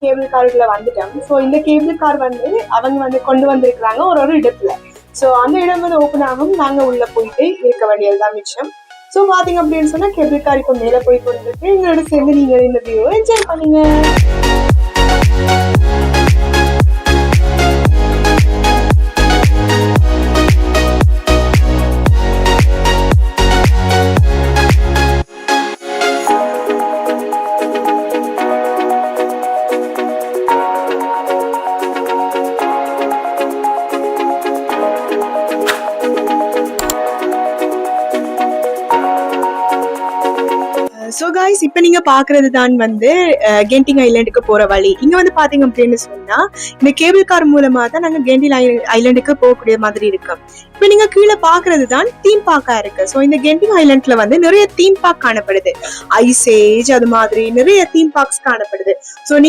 Cable காருக்குள்ள வந்துட்டோம். So இந்த கேபிள் கார் வந்து அவங்க வந்து கொண்டு வந்திருக்கிறாங்க ஒரு இடத்துல. ஸோ அந்த இடம் வந்து ஓப்பன் ஆகும், நாங்க உள்ள போயிட்டு இருக்க வேண்டியதுதான் மிச்சம். ஸோ பாத்தீங்க அப்படின்னு சொன்னா கேபிள் கார் இப்போ மேல போய் கொண்டிருக்கு. எங்களோட சேர்ந்து நீங்க இந்த வியூவை என்ஜாய் பண்ணுங்க. ஸோ கைஸ், இப்போ நீங்க பாக்குறது தான் வந்து கென்டிங் ஐலாண்டுக்கு போற வழி. இங்க வந்து பாத்தீங்க அப்படின்னு சொன்னா இந்த கேபிள் கார் மூலமா தான் நாங்க கென்டிங் ஐலாண்டுக்கு போகக்கூடிய மாதிரி இருக்கு. இப்போ நீங்க கீழே பாக்குறது தான் தீம் பார்க்கா இருக்கு. ஸோ இந்த கென்டிங் ஐலாண்ட்ல வந்து நிறைய தீம் பார்க் காணப்படுது. ஐஸ் ஏஜ் அது மாதிரி நிறைய தீம் பார்க்ஸ் காணப்படுது. ஸோ நீங்க